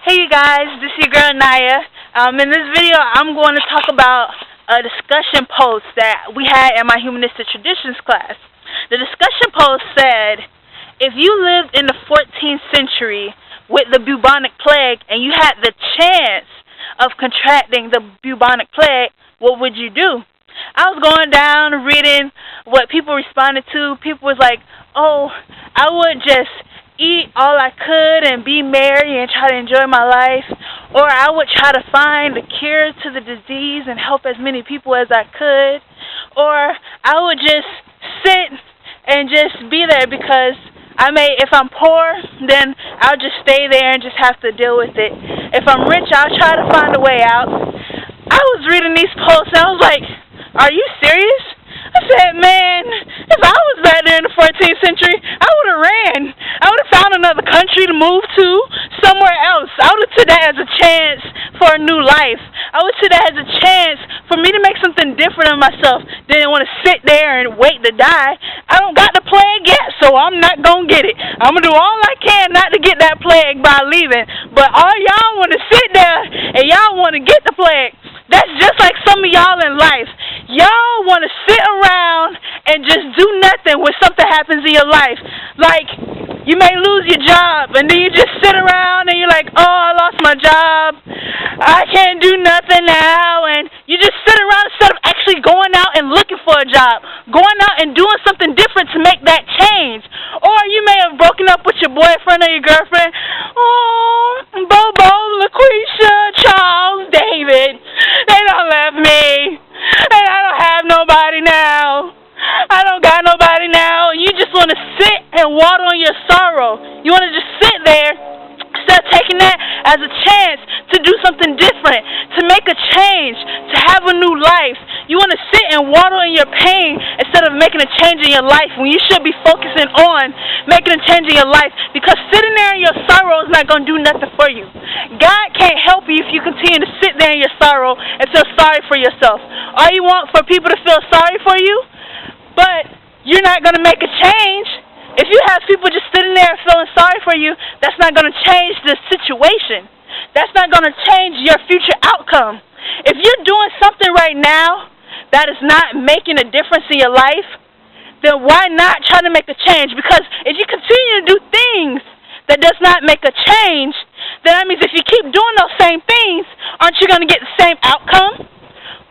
Hey you guys, this is your girl Naya. In this video, I'm going to talk about a discussion post that we had in my Humanistic Traditions class. The discussion post said, if you lived in the 14th century with the bubonic plague and you had the chance of contracting the bubonic plague, what would you do? I was going down reading what people responded to. People was like, oh, I would just eat all I could and be merry and try to enjoy my life, or I would try to find a cure to the disease and help as many people as I could, or I would just sit and just be there because if I'm poor, then I'll just stay there and just have to deal with it. If I'm rich, I'll try to find a way out. I was reading these posts and I was like, are you serious? I said, man, if I was back there in the 14th century, I would have ran. I would have found another country to move to, somewhere else. I would have took that as a chance for a new life. I would take that as a chance for me to make something different of myself than want to sit there and wait to die. I don't got the plague yet, so I'm not going to get it. I'm going to do all I can not to get that plague by leaving. But all y'all want to sit there and y'all want to get the plague. That's just like some of y'all in life. Y'all want to sit around and just do nothing when something happens in your life. Like, you may lose your job, and then you just sit around and you're like, oh, I lost my job. I can't do nothing now. And you just sit around instead of actually going out and looking for a job, going out and doing something different to make that change. Or you may have broken up with your boyfriend or your girlfriend. Oh, Bobo, LaQuisha, Charles, David. They don't love me. And I don't have nobody now. I don't got nobody now. You just want to sit and waddle on your sorrow. You want to just sit there instead of taking that as a chance to do something different, to make a change, to have a new life. You want to sit and waddle in your pain instead of making a change in your life when you should be focusing on making a change in your life, because sitting there in your sorrow is not going to do nothing for you. God can't help you if you continue to sit there in your sorrow and feel sorry for yourself. All you want for people to feel sorry for you, but you're not going to make a change. If you have people just sitting there feeling sorry for you, that's not going to change the situation. That's not going to change your future outcome. If you're doing something right now that is not making a difference in your life, then why not try to make a change? Because if you continue to do things that does not make a change, then that means if you keep doing those same things, aren't you going to get the same outcome?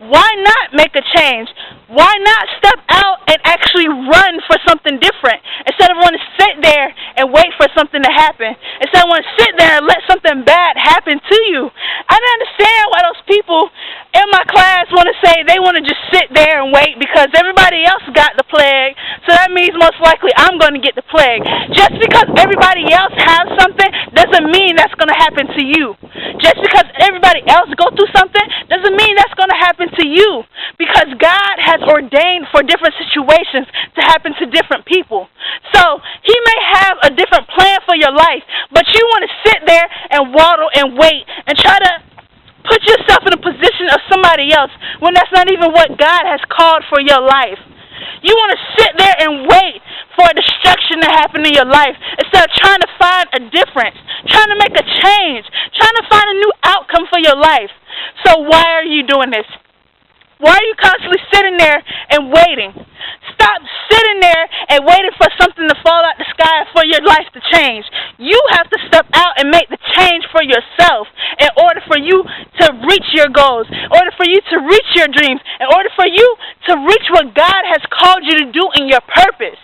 Why not make a change? Why not step out and actually run for something different instead of wanting to sit there and wait for something to happen? Instead of wanting to sit there and let something bad happen to you. I don't understand why those people in my class want to say they want to just sit there and wait because everybody else got the plague, so that means most likely I'm going to get the plague. Just because everybody else has something doesn't mean that's going to happen to you. Just because everybody else go through something doesn't mean that's going to happen to you, because God has ordained for different situations to happen to different people. So He may have a different plan for your life, but you want to sit there and waddle and wait and try to put yourself in a position of somebody else when that's not even what God has called for your life. You want to sit there and wait for a destruction to happen in your life instead of trying to find a difference, trying to make a change, trying to find a new outcome for your life. So why are you doing this? Why are you constantly sitting there and waiting? Stop sitting there and waiting for something to fall out the sky for your life to change. You have to step out and make the change for yourself in order for you to reach your goals, in order for you to reach your dreams, in order for you to reach what God has called you to do in your purpose.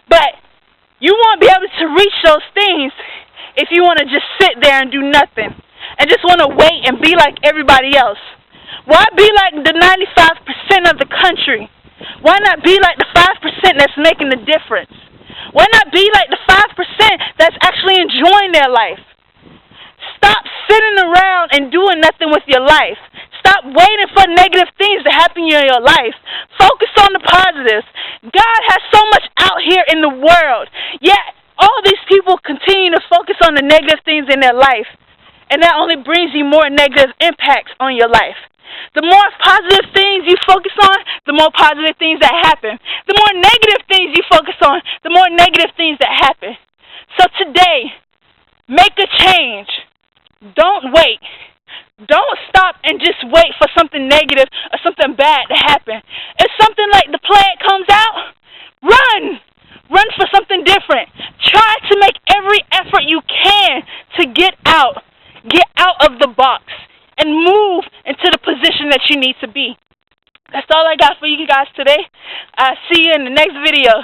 But you won't be able to reach those things if you want to just sit there and do nothing and just want to wait and be like everybody else. Why be like the 95% of the country? Why not be like the 5% that's making the difference? Why not be like the 5% that's actually enjoying their life? Stop sitting around and doing nothing with your life. Stop waiting for negative things to happen in your life. Focus on the positives. God has so much out here in the world, yet all these people continue to focus on the negative things in their life, and that only brings you more negative impacts on your life. The more positive things you focus on, the more positive things that happen. The more negative things you focus on, the more negative things that happen. So today, make a change. Don't wait. Don't stop and just wait for something negative or something bad to happen. If something like the plague comes out, run! Run for something different. Try to make every effort you can to get out. Get out of the box and move into the position that you need to be. That's all I got for you guys today. I'll see you in the next video.